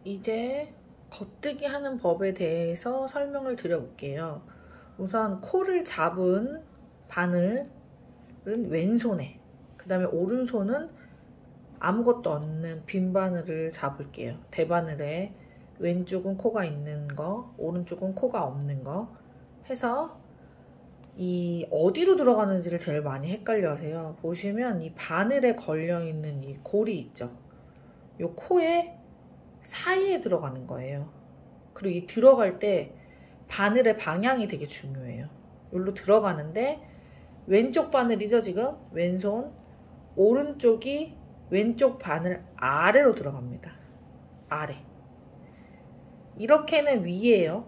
이제 겉뜨기 하는 법에 대해서 설명을 드려볼게요. 우선 코를 잡은 바늘은 왼손에, 그 다음에 오른손은 아무것도 없는 빈 바늘을 잡을게요. 대바늘에 왼쪽은 코가 있는 거, 오른쪽은 코가 없는 거 해서 이 어디로 들어가는지를 제일 많이 헷갈려 하세요. 보시면 이 바늘에 걸려있는 이 골이 있죠. 이 코에 사이에 들어가는 거예요. 그리고 이 들어갈 때 바늘의 방향이 되게 중요해요. 여기로 들어가는데 왼쪽 바늘이죠 지금? 왼손. 오른쪽이 왼쪽 바늘 아래로 들어갑니다. 아래. 이렇게는 위에요.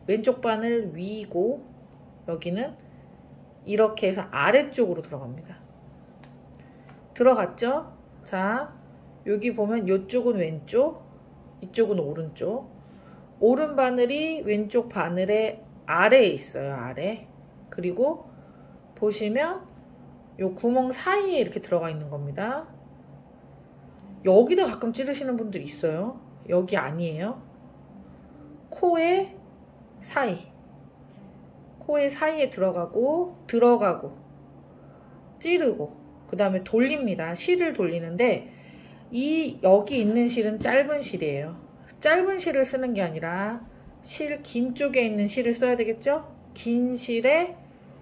왼쪽 바늘 위이고 여기는 이렇게 해서 아래쪽으로 들어갑니다. 들어갔죠? 자, 여기 보면 이쪽은 왼쪽, 이쪽은 오른쪽. 오른 바늘이 왼쪽 바늘의 아래에 있어요. 아래. 그리고 보시면 이 구멍 사이에 이렇게 들어가 있는 겁니다. 여기다 가끔 찌르시는 분들이 있어요. 여기 아니에요. 코의 사이. 코의 사이에 들어가고 찌르고 그 다음에 돌립니다. 실을 돌리는데 여기 있는 실은 짧은 실이에요. 짧은 실을 쓰는 게 아니라 긴 쪽에 있는 실을 써야 되겠죠? 긴 실에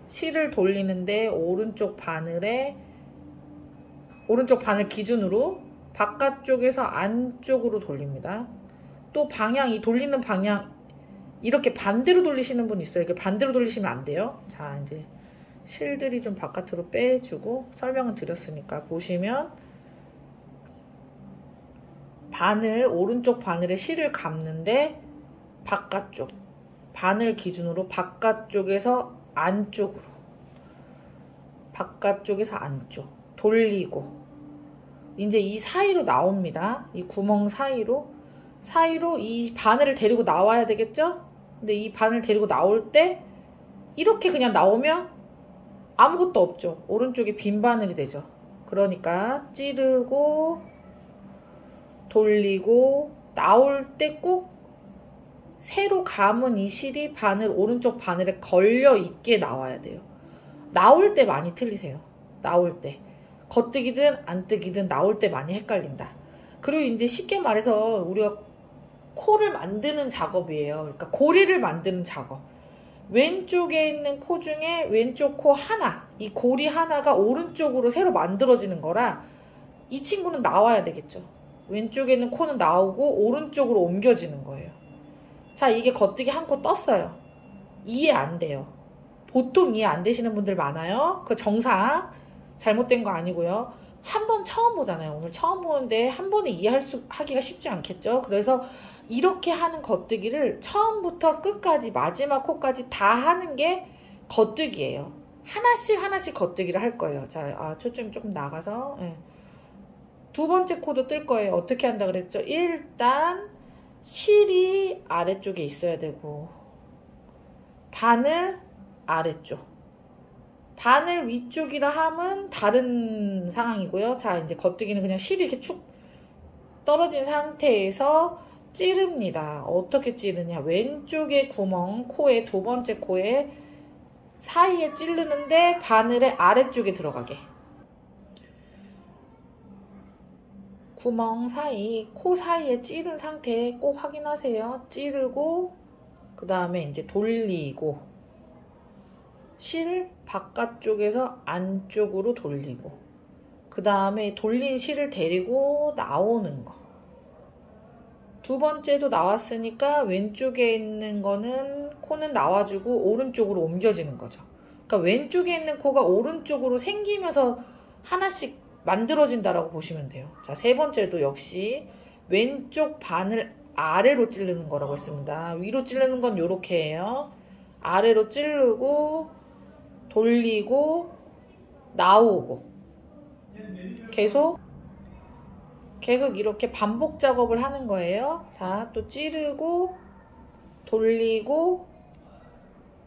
실을 돌리는데 오른쪽 바늘 기준으로 바깥쪽에서 안쪽으로 돌립니다. 또 이 돌리는 방향 이렇게 반대로 돌리시는 분 있어요. 이렇게 반대로 돌리시면 안 돼요. 자, 이제 실들이 좀 바깥으로 빼주고 설명은 드렸으니까 보시면 오른쪽 바늘에 실을 감는데 바늘 기준으로 바깥쪽에서 안쪽 돌리고 이제 이 사이로 나옵니다. 이 구멍 사이로 이 바늘을 데리고 나와야 되겠죠? 근데 이 바늘 데리고 나올 때 이렇게 그냥 나오면 아무것도 없죠. 오른쪽이 빈 바늘이 되죠. 그러니까 찌르고 돌리고 나올 때 꼭 새로 감은 이 실이 오른쪽 바늘에 걸려 있게 나와야 돼요. 나올 때 많이 틀리세요. 나올 때. 겉뜨기든 안 뜨기든 나올 때 많이 헷갈린다. 그리고 이제 쉽게 말해서 우리가 코를 만드는 작업이에요. 그러니까 고리를 만드는 작업. 왼쪽에 있는 코 중에 왼쪽 코 하나, 이 고리 하나가 오른쪽으로 새로 만들어지는 거라 이 친구는 나와야 되겠죠. 왼쪽에 있는 코는 나오고 오른쪽으로 옮겨지는 거예요. 자, 이게 겉뜨기 한 코 떴어요. 이해 안 돼요. 보통 이해 안 되시는 분들 많아요. 그 정상 잘못된 거 아니고요. 한 번 처음 보잖아요. 오늘 처음 보는데 한 번에 하기가 쉽지 않겠죠. 그래서 이렇게 하는 겉뜨기를 처음부터 끝까지 마지막 코까지 다 하는 게 겉뜨기예요. 하나씩 겉뜨기를 할 거예요. 자, 초점이 조금 나가서 두 번째 코도 뜰 거예요. 어떻게 한다 그랬죠? 일단 실이 아래쪽에 있어야 되고 바늘 아래쪽, 바늘 위쪽이라 함은 다른 상황이고요. 자, 이제 겉뜨기는 그냥 실이 이렇게 축 떨어진 상태에서 찌릅니다. 어떻게 찌르냐? 왼쪽의 구멍, 두 번째 코에 사이에 찌르는데 바늘의 아래쪽에 들어가게. 구멍 사이, 코 사이에 찌른 상태 꼭 확인하세요. 찌르고 그 다음에 이제 돌리고 실 바깥쪽에서 안쪽으로 돌리고 그 다음에 돌린 실을 데리고 나오는 거. 두 번째도 나왔으니까 왼쪽에 있는 코는 나와주고 오른쪽으로 옮겨지는 거죠. 그러니까 왼쪽에 있는 코가 오른쪽으로 생기면서 하나씩 만들어진다라고 보시면 돼요. 자, 세 번째도 역시 왼쪽 바늘 아래로 찌르는 거라고 했습니다. 위로 찌르는 건 요렇게 해요. 아래로 찌르고 돌리고 나오고 계속 이렇게 반복 작업을 하는 거예요. 자, 또 찌르고 돌리고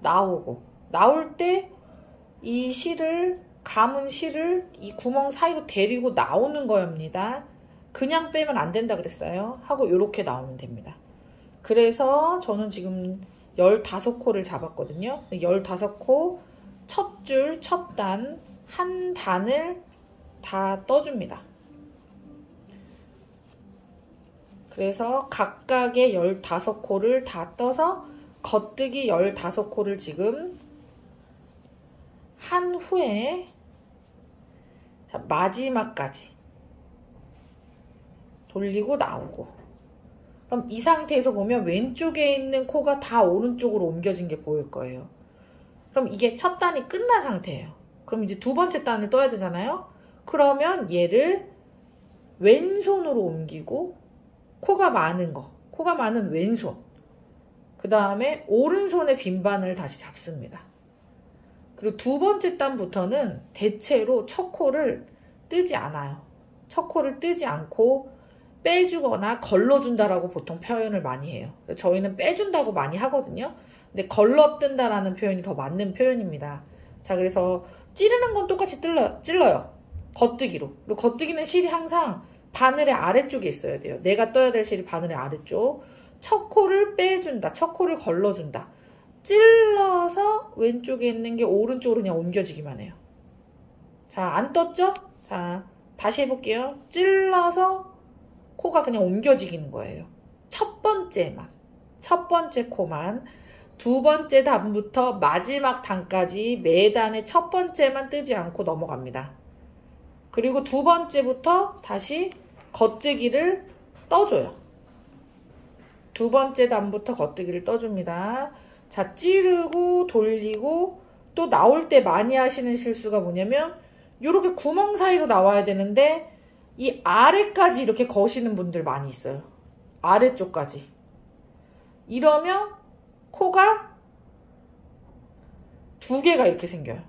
나오고 나올 때 감은 실을 이 구멍 사이로 데리고 나오는 거입니다. 그냥 빼면 안 된다 그랬어요. 하고 이렇게 나오면 됩니다. 그래서 저는 지금 15코를 잡았거든요. 15코 첫 줄, 첫 단, 한 단을 다 떠줍니다. 그래서 각각의 15코를 다 떠서 겉뜨기 15코를 지금 한 후에 자, 마지막까지 돌리고 나오고, 그럼 이 상태에서 보면 왼쪽에 있는 코가 다 오른쪽으로 옮겨진 게 보일 거예요. 그럼 이게 첫 단이 끝난 상태예요. 그럼 이제 두 번째 단을 떠야 되잖아요. 그러면 얘를 왼손으로 옮기고 코가 많은 거, 코가 많은 왼손, 그 다음에 오른손의 빈바늘 다시 잡습니다. 그리고 두 번째 단부터는 대체로 첫 코를 뜨지 않아요. 첫 코를 뜨지 않고 빼주거나 걸러준다라고 보통 표현을 많이 해요. 저희는 빼준다고 많이 하거든요. 근데 걸러뜬다라는 표현이 더 맞는 표현입니다. 자, 그래서 찌르는 건 똑같이 찔러요. 겉뜨기로. 그리고 겉뜨기는 실이 항상 바늘의 아래쪽에 있어야 돼요. 내가 떠야 될 실이 바늘의 아래쪽. 첫 코를 빼준다. 첫 코를 걸러준다. 찔러서 왼쪽에 있는 게 오른쪽으로 그냥 옮겨지기만 해요. 자, 안 떴죠? 자, 다시 해볼게요. 찔러서 코가 그냥 옮겨지기는 거예요. 첫 번째만. 첫 번째 코만. 두 번째 단부터 마지막 단까지 매단의 첫 번째만 뜨지 않고 넘어갑니다. 그리고 두 번째부터 다시 겉뜨기를 떠줘요. 두 번째 단부터 겉뜨기를 떠줍니다. 자, 찌르고 돌리고 또 나올 때 많이 하시는 실수가 뭐냐면 이렇게 구멍 사이로 나와야 되는데 이 아래까지 이렇게 거시는 분들 많이 있어요. 아래쪽까지. 이러면 코가 두 개가 이렇게 생겨요.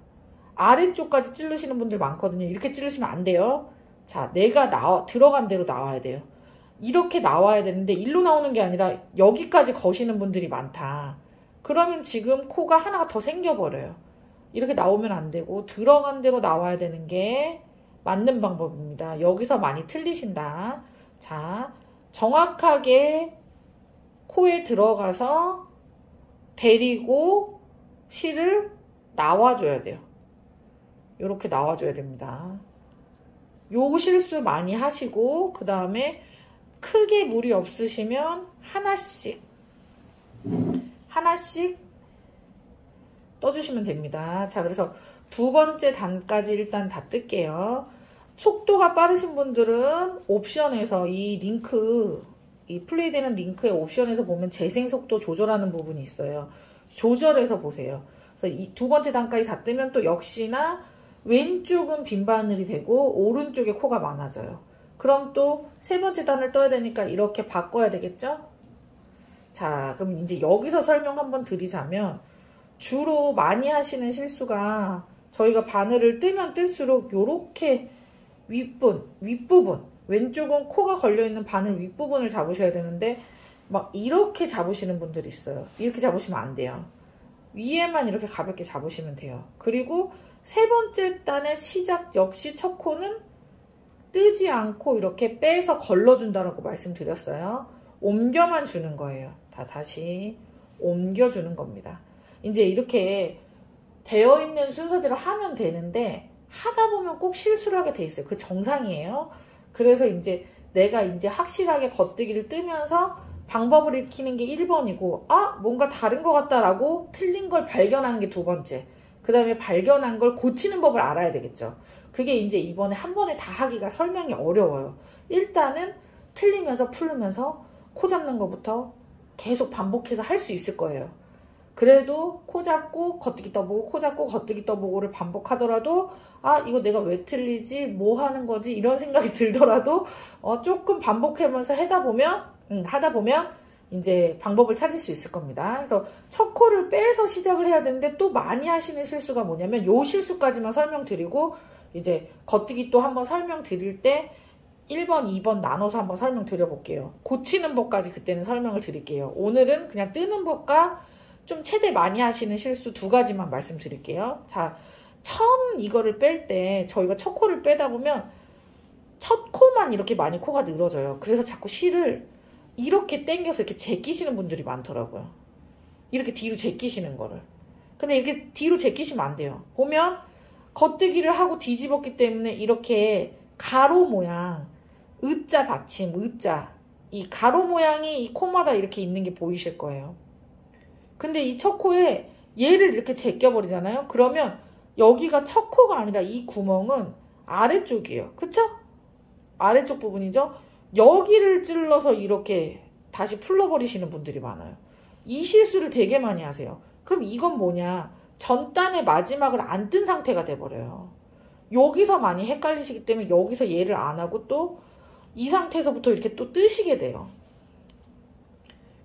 아래쪽까지 찌르시는 분들 많거든요. 이렇게 찌르시면 안 돼요. 자, 내가 들어간 대로 나와야 돼요. 이렇게 나와야 되는데 일로 나오는 게 아니라 여기까지 거시는 분들이 많다. 그러면 지금 코가 하나가 더 생겨버려요. 이렇게 나오면 안 되고 들어간 대로 나와야 되는 게 맞는 방법입니다. 여기서 많이 틀리신다. 자, 정확하게 코에 들어가서 데리고 실을 나와줘야 돼요. 이렇게 나와줘야 됩니다. 요 실수 많이 하시고 그 다음에 크게 무리 없으시면 하나씩 떠주시면 됩니다. 자, 그래서 두 번째 단까지 일단 다 뜰게요. 속도가 빠르신 분들은 옵션에서 이 링크, 이 플레이되는 링크의 옵션에서 보면 재생 속도 조절하는 부분이 있어요. 조절해서 보세요. 그래서 이 두 번째 단까지 다 뜨면 또 역시나 왼쪽은 빈바늘이 되고 오른쪽에 코가 많아져요. 그럼 또 세 번째 단을 떠야 되니까 이렇게 바꿔야 되겠죠? 자, 그럼 이제 여기서 설명 한번 드리자면 주로 많이 하시는 실수가 저희가 바늘을 뜨면 뜰수록 요렇게 윗부분, 왼쪽은 코가 걸려있는 바늘 윗부분을 잡으셔야 되는데 막 이렇게 잡으시는 분들이 있어요. 이렇게 잡으시면 안 돼요. 위에만 이렇게 가볍게 잡으시면 돼요. 그리고 세 번째 단의 시작 역시 첫 코는 뜨지 않고 이렇게 빼서 걸러준다라고 말씀드렸어요. 옮겨만 주는 거예요. 다시 옮겨주는 겁니다. 이제 이렇게 되어 있는 순서대로 하면 되는데 하다 보면 꼭 실수를 하게 돼 있어요. 그 정상이에요. 그래서 이제 내가 이제 확실하게 겉뜨기를 뜨면서 방법을 익히는 게 1번이고 아 뭔가 다른 것 같다라고 틀린 걸 발견하는 게 두 번째. 그 다음에 발견한 걸 고치는 법을 알아야 되겠죠. 그게 이제 이번에 한 번에 다 하기가 설명이 어려워요. 일단은 틀리면서 풀면서 코 잡는 것부터 계속 반복해서 할 수 있을 거예요. 그래도 코 잡고 겉뜨기 떠보고 코 잡고 겉뜨기 떠보고를 반복하더라도 아 이거 내가 왜 틀리지 뭐 하는 거지 이런 생각이 들더라도 조금 반복하면서 하다 보면 이제 방법을 찾을 수 있을 겁니다. 그래서 첫 코를 빼서 시작을 해야 되는데 또 많이 하시는 실수가 뭐냐면 요 실수까지만 설명드리고 이제 겉뜨기 또 한번 설명드릴 때 1번, 2번 나눠서 한번 설명드려볼게요. 고치는 법까지 그때는 설명을 드릴게요. 오늘은 그냥 뜨는 법과 좀 최대 많이 하시는 실수 두 가지만 말씀드릴게요. 자, 처음 이거를 뺄 때 저희가 첫 코를 빼다 보면 첫 코만 이렇게 많이 코가 늘어져요. 그래서 자꾸 실을 이렇게 당겨서 이렇게 제끼시는 분들이 많더라고요. 이렇게 뒤로 제끼시는 거를. 근데 이렇게 뒤로 제끼시면 안 돼요. 보면 겉뜨기를 하고 뒤집었기 때문에 이렇게 가로 모양, 의자 받침, 의자. 이 가로 모양이 이 코마다 이렇게 있는 게 보이실 거예요. 근데 이 첫 코에 얘를 이렇게 제껴버리잖아요. 그러면 여기가 첫 코가 아니라 이 구멍은 아래쪽이에요. 그쵸? 아래쪽 부분이죠. 여기를 찔러서 이렇게 다시 풀러버리시는 분들이 많아요. 이 실수를 되게 많이 하세요. 그럼 이건 뭐냐? 전단의 마지막을 안 뜬 상태가 돼버려요. 여기서 많이 헷갈리시기 때문에 여기서 얘를 안 하고 또 이 상태에서부터 이렇게 또 뜨시게 돼요.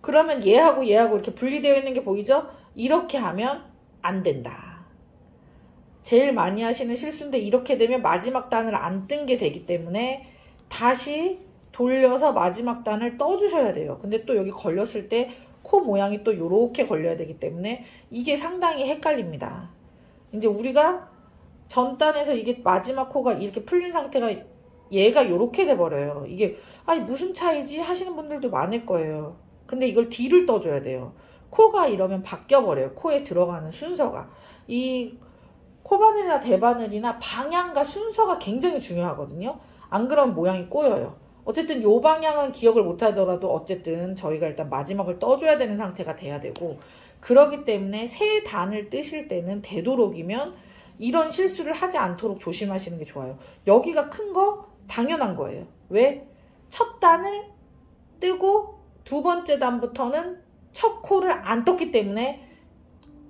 그러면 얘하고 얘하고 이렇게 분리되어 있는 게 보이죠? 이렇게 하면 안 된다. 제일 많이 하시는 실수인데 이렇게 되면 마지막 단을 안 뜬 게 되기 때문에 다시 돌려서 마지막 단을 떠주셔야 돼요. 근데 또 여기 걸렸을 때 코 모양이 또 요렇게 걸려야 되기 때문에 이게 상당히 헷갈립니다. 이제 우리가 전단에서 이게 마지막 코가 이렇게 풀린 상태가 얘가 요렇게 돼버려요. 이게 아니 무슨 차이지 하시는 분들도 많을 거예요. 근데 이걸 뒤를 떠줘야 돼요. 코가 이러면 바뀌어버려요. 코에 들어가는 순서가. 이 코바늘이나 대바늘이나 방향과 순서가 굉장히 중요하거든요. 안 그러면 모양이 꼬여요. 어쨌든 요 방향은 기억을 못 하더라도 어쨌든 저희가 일단 마지막을 떠줘야 되는 상태가 돼야 되고, 그러기 때문에 새 단을 뜨실 때는 되도록이면 이런 실수를 하지 않도록 조심하시는 게 좋아요. 여기가 큰 거 당연한 거예요. 왜? 첫 단을 뜨고 두 번째 단부터는 첫 코를 안 떴기 때문에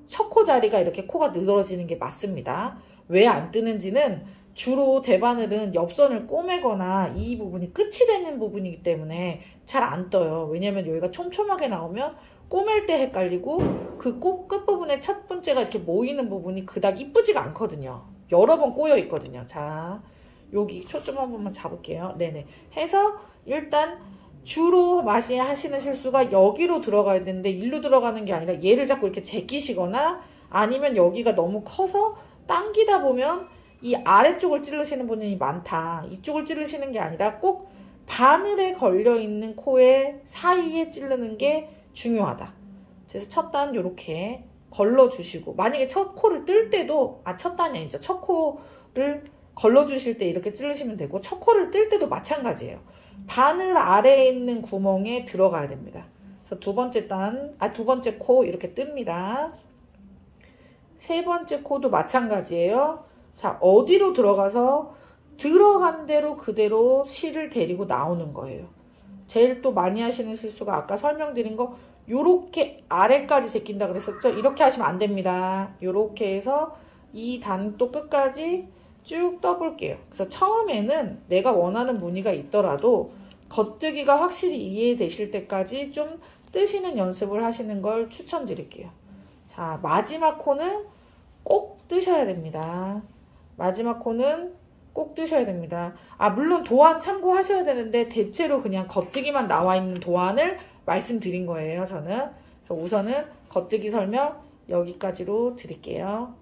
첫 코 자리가 이렇게 코가 늘어지는 게 맞습니다. 왜 안 뜨는지는 주로 대바늘은 옆선을 꼬매거나 이 부분이 끝이 되는 부분이기 때문에 잘 안 떠요. 왜냐면 여기가 촘촘하게 나오면 꼬맬 때 헷갈리고 그 끝부분에 첫 번째가 이렇게 모이는 부분이 그닥 이쁘지가 않거든요. 여러 번 꼬여 있거든요. 자, 여기 초점 한 번만 잡을게요. 네네. 해서 일단 주로 많이 하시는 실수가 여기로 들어가야 되는데 일로 들어가는 게 아니라 얘를 자꾸 이렇게 제끼시거나 아니면 여기가 너무 커서 당기다 보면 이 아래쪽을 찌르시는 분이 많다. 이쪽을 찌르시는 게 아니라 꼭 바늘에 걸려있는 코의 사이에 찌르는 게 중요하다. 그래서 첫 단 이렇게 걸러주시고, 만약에 첫 코를 뜰 때도, 첫 단이 아니죠. 첫 코를 걸러주실 때 이렇게 찌르시면 되고, 첫 코를 뜰 때도 마찬가지예요. 바늘 아래에 있는 구멍에 들어가야 됩니다. 그래서 두 번째 코 이렇게 뜹니다. 세 번째 코도 마찬가지예요. 자, 어디로 들어가서 들어간 대로 그대로 실을 데리고 나오는 거예요. 제일 또 많이 하시는 실수가 아까 설명드린 거 요렇게 아래까지 제낀다 그랬었죠? 이렇게 하시면 안 됩니다. 요렇게 해서 이 단 또 끝까지 쭉 떠볼게요. 그래서 처음에는 내가 원하는 무늬가 있더라도 겉뜨기가 확실히 이해되실 때까지 좀 뜨시는 연습을 하시는 걸 추천드릴게요. 자, 마지막 코는 꼭 뜨셔야 됩니다. 마지막 코는 꼭 뜨셔야 됩니다. 물론 도안 참고하셔야 되는데 대체로 그냥 겉뜨기만 나와 있는 도안을 말씀드린 거예요, 저는. 그래서 우선은 겉뜨기 설명 여기까지로 드릴게요.